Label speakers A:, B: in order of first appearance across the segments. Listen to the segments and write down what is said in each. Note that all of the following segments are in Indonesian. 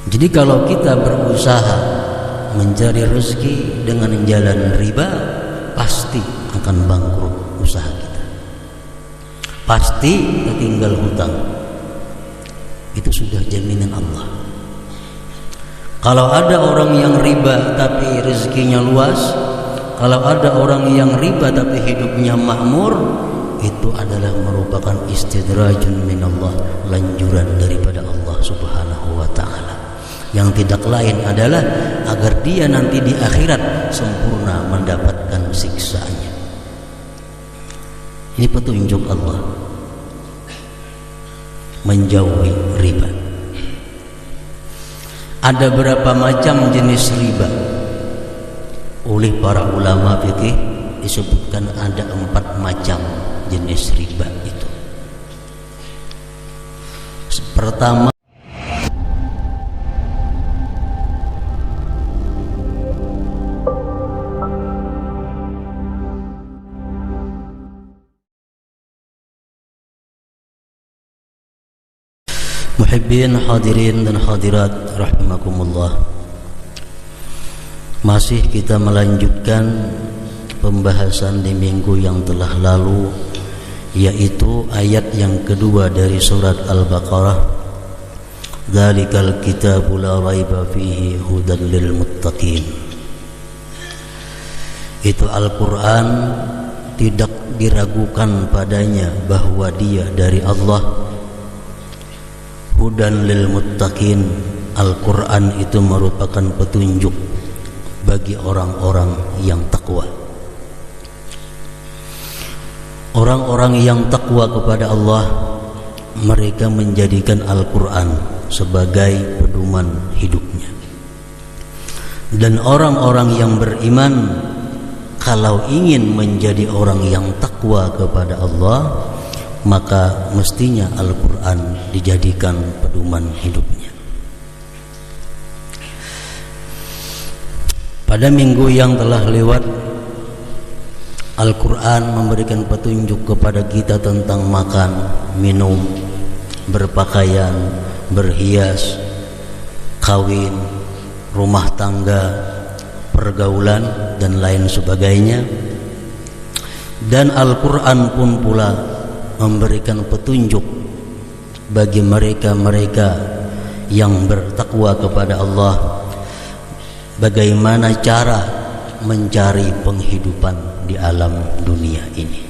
A: Jadi kalau kita berusaha mencari rezeki dengan jalan riba, pasti akan bangkrut usaha kita, pasti tertinggal hutang. Itu sudah jaminan Allah. Kalau ada orang yang riba tapi rezekinya luas, kalau ada orang yang riba tapi hidupnya makmur, itu adalah merupakan istidrajun minallah, lanjuran daripada Allah Subhanahu wa ta'ala, yang tidak lain adalah agar dia nanti di akhirat sempurna mendapatkan siksaannya. Ini petunjuk Allah menjauhi riba. Ada berapa macam jenis riba? Oleh para ulama fikih disebutkan ada 4 macam jenis riba itu. Pertama, muhibbin hadirin dan hadirat rahimakumullah, masih kita melanjutkan pembahasan di minggu yang telah lalu, yaitu ayat yang kedua dari surat Al-Baqarah, dzalikal kitabu la raiba fihi hudan lil muttaqin. Itu Al-Quran tidak diragukan padanya bahwa dia dari Allah. Hudan lil muttaqin, Al-Quran itu merupakan petunjuk bagi orang-orang yang takwa. Orang-orang yang takwa kepada Allah, mereka menjadikan Al-Quran sebagai pedoman hidupnya. Dan orang-orang yang beriman, kalau ingin menjadi orang yang takwa kepada Allah, maka mestinya Al-Quran dijadikan pedoman hidupnya. Pada minggu yang telah lewat, Al-Quran memberikan petunjuk kepada kita tentang makan, minum, berpakaian, berhias, kawin, rumah tangga, pergaulan, dan lain sebagainya. Dan Al-Quran pun pula memberikan petunjuk bagi mereka-mereka yang bertakwa kepada Allah, bagaimana cara mencari penghidupan di alam dunia ini.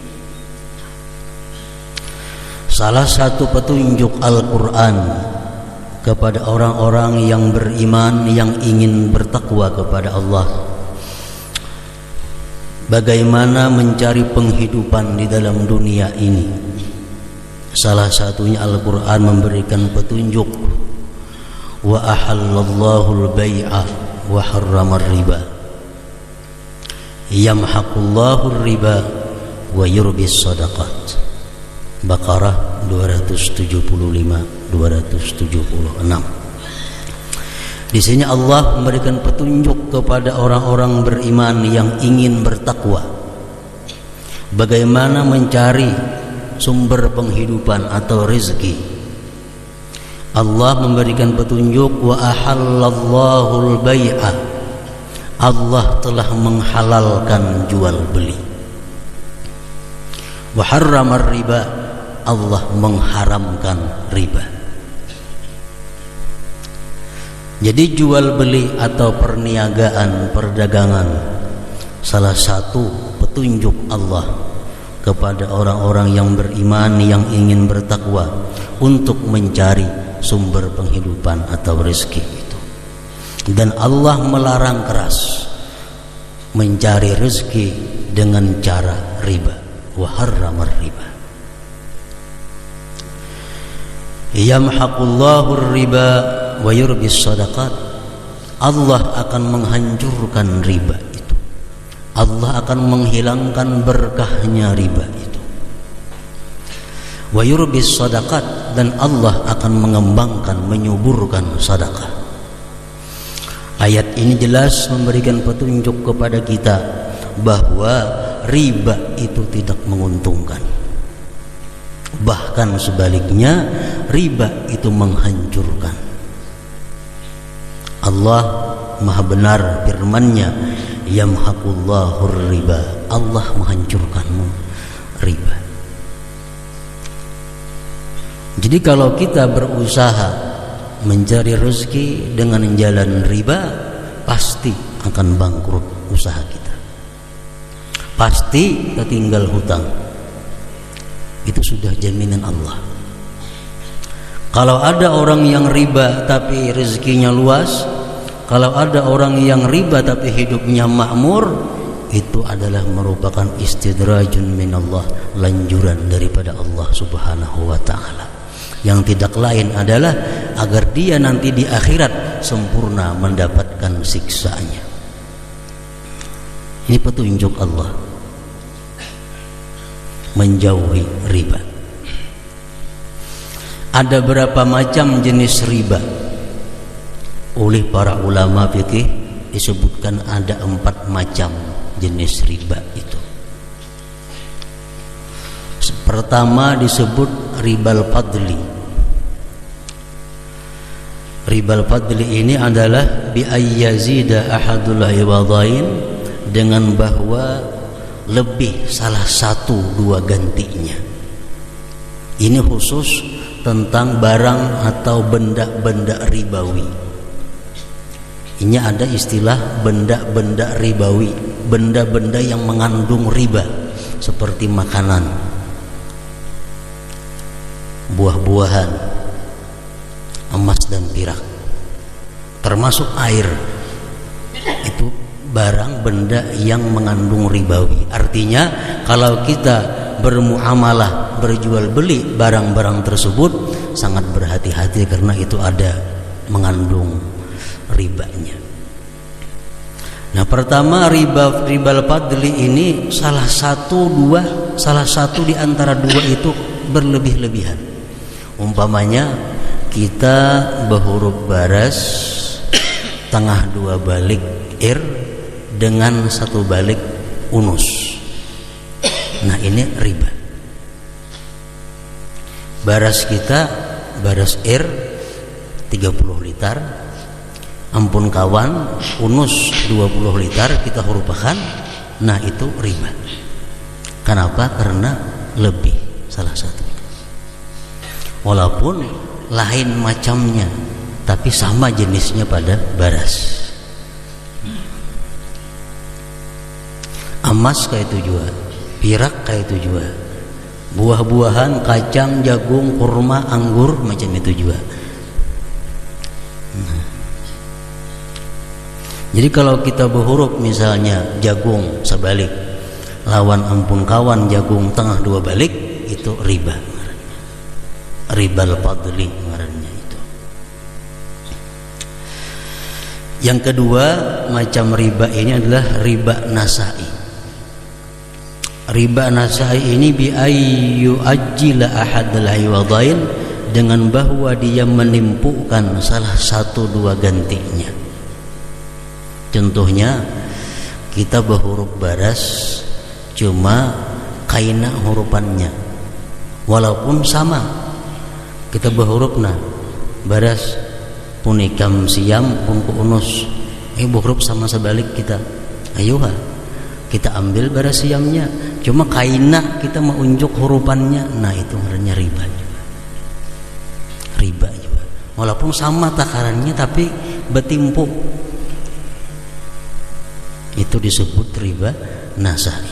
A: Salah satu petunjuk Al-Quran kepada orang-orang yang beriman, yang ingin bertakwa kepada Allah, bagaimana mencari penghidupan di dalam dunia ini. Salah satunya Al-Quran memberikan petunjuk, wa ahallallahu al-bai'a wa harramar riba yamhaqullahu riba wa yurbis sadaqat. Baqarah 275-276. Di sini Allah memberikan petunjuk kepada orang-orang beriman yang ingin bertakwa, bagaimana mencari sumber penghidupan atau rezeki. Allah memberikan petunjuk, wa ahallallahul bai'a, Allah telah menghalalkan jual beli. Wa harramar riba, Allah mengharamkan riba. Jadi jual beli atau perniagaan, perdagangan, salah satu petunjuk Allah kepada orang-orang yang beriman, yang ingin bertakwa untuk mencari sumber penghidupan atau rezeki itu. Dan Allah melarang keras mencari rezeki dengan cara riba, wa harramar riba. Yamhaqullahu riba wa yurbis sadaqat. Allah akan menghancurkan riba itu. Allah akan menghilangkan berkahnya riba itu. Wa yurbis sadaqat, dan Allah akan mengembangkan, menyuburkan sedekah. Ayat ini jelas memberikan petunjuk kepada kita bahwa riba itu tidak menguntungkan. Bahkan sebaliknya, riba itu menghancurkan. Allah maha benar firman-Nya, yamhaqullahu riba, Allah menghancurkanmu riba. Jadi kalau kita berusaha mencari rezeki dengan jalan riba, pasti akan bangkrut usaha kita, pasti tertinggal hutang. Itu sudah jaminan Allah. Kalau ada orang yang riba tapi rezekinya luas, kalau ada orang yang riba tapi hidupnya makmur, itu adalah merupakan istidrajun minallah, lanjuran daripada Allah Subhanahu wa ta'ala, yang tidak lain adalah agar dia nanti di akhirat sempurna mendapatkan siksanya. Ini petunjuk Allah menjauhi riba. Ada berapa macam jenis riba? Oleh para ulama fikih disebutkan ada 4 macam jenis riba itu. Pertama disebut ribal fadli. Ribal fadli ini adalah bi ayyazida ahadul iwadain, dengan bahwa lebih salah satu dua gantinya. Ini khusus tentang barang atau benda-benda ribawi. Ini ada istilah benda-benda ribawi, benda-benda yang mengandung riba, seperti makanan, buah-buahan, emas dan perak, termasuk air. Itu barang benda yang mengandung ribawi. Artinya kalau kita bermuamalah, berjual beli barang-barang tersebut, sangat berhati-hati karena itu ada mengandung ribanya. Nah, pertama ribal fadli ini salah satu di antara dua itu berlebih-lebihan. Umpamanya kita berhuruf baras tengah 2 balik ir dengan 1 balik unus. Nah, ini riba. Baras kita baras ir 30 liter, ampun kawan, unus 20 liter kita hurufakan. Nah, itu riba. Kenapa? Karena lebih salah satu. Walaupun lain macamnya, tapi sama jenisnya pada baras. Emas kayak itu juga, perak kayak itu juga, buah-buahan, kacang, jagung, kurma, anggur, macam itu juga. Jadi kalau kita berhuruf misalnya jagung sebalik, lawan ampun kawan jagung tengah 2 balik, itu riba. Ribal fadli ngarannya itu. Yang kedua macam riba ini adalah riba nasai. Riba nasai ini bi ayyu ajila ahadal iwadain, dengan bahwa dia menimpukan salah satu 2 gantinya. Contohnya kita berhuruf baras cuma kaina hurufannya, walaupun sama. Kita berhuruf baras punikam siam pun ku unus, berhuruf sama sebalik kita. Ayo kita ambil baras siamnya, cuma kaina kita mau unjuk hurufannya. Nah, itu namanya riba juga. Riba juga. Walaupun sama takarannya tapi bertimpuk. Itu disebut riba nasai.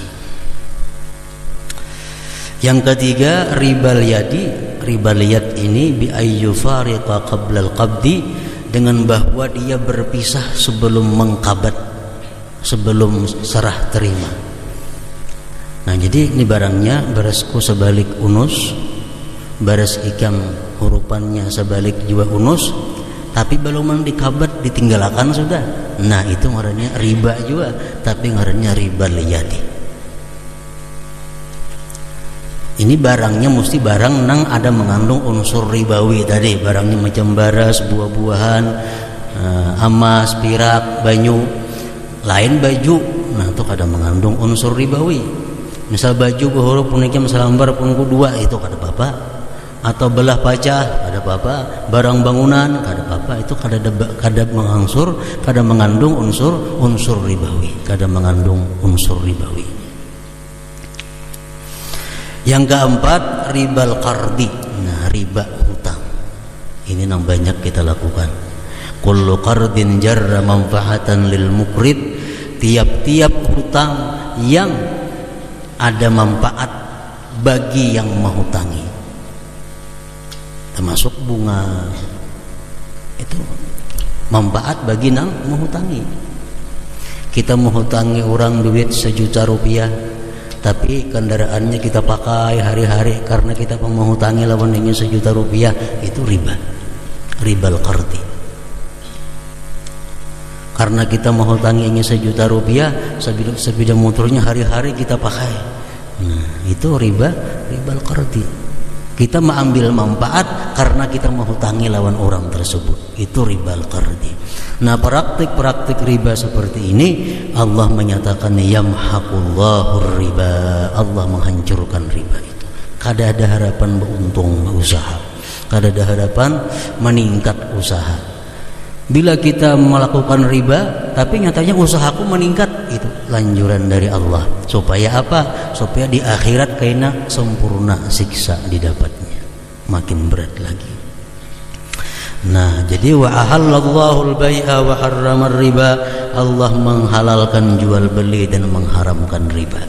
A: Yang ketiga ribal yadi. Ribal yad ini bi ayyu fariqa qabla al-qabdi, dengan bahwa dia berpisah sebelum mengkabat, sebelum serah terima. Nah, jadi ini barangnya barasku sebalik unus, baras ikam hurufannya sebalik juga unus, tapi belum dikabat, ditinggalkan sudah. Nah, itu ngarannya riba juga, tapi ngarannya ribal yadi. Ini barangnya mesti barang nang ada mengandung unsur ribawi tadi. Barangnya macam baras, buah-buahan, emas, perak, banyu. Lain baju, nah itu ada mengandung unsur ribawi. Misal baju berhuruf puniknya salambar pun 2, itu kata bapak atau belah pacah kada apa-apa, barang bangunan kada apa-apa, itu kada mengangsur, kada mengandung unsur ribawi, kada mengandung unsur ribawi. Yang keempat, ribal qardi. Nah, riba hutang. Ini yang banyak kita lakukan. Kullu qardin jarra manfaatan lil muqrid. Tiap-tiap hutang yang ada manfaat bagi yang menghutangi, termasuk bunga, itu manfaat bagi yang menghutangi. Kita menghutangi orang duit 1 juta rupiah, tapi kendaraannya kita pakai hari-hari karena kita menghutangi lawannya 1 juta rupiah, itu riba, ribal qardi. Karena kita menghutanginya 1 juta rupiah, sepeda motornya hari-hari kita pakai. Nah, itu ribal qardi. Kita mengambil manfaat karena kita menghutangi lawan orang tersebut. Itu ribal qardi. Nah, praktik-praktik riba seperti ini Allah menyatakan yamhaqullahu riba. Allah menghancurkan riba itu. Kada ada harapan beruntung usaha. Kada ada harapan meningkat usaha. Bila kita melakukan riba tapi nyatanya usahaku meningkat, itu lanjuran dari Allah. Supaya apa? Supaya di akhirat kaina sempurna siksa didapatnya, makin berat lagi. Nah, jadi wa ahallallahu al-bai'a wa harrama riba. Allah menghalalkan jual beli dan mengharamkan riba.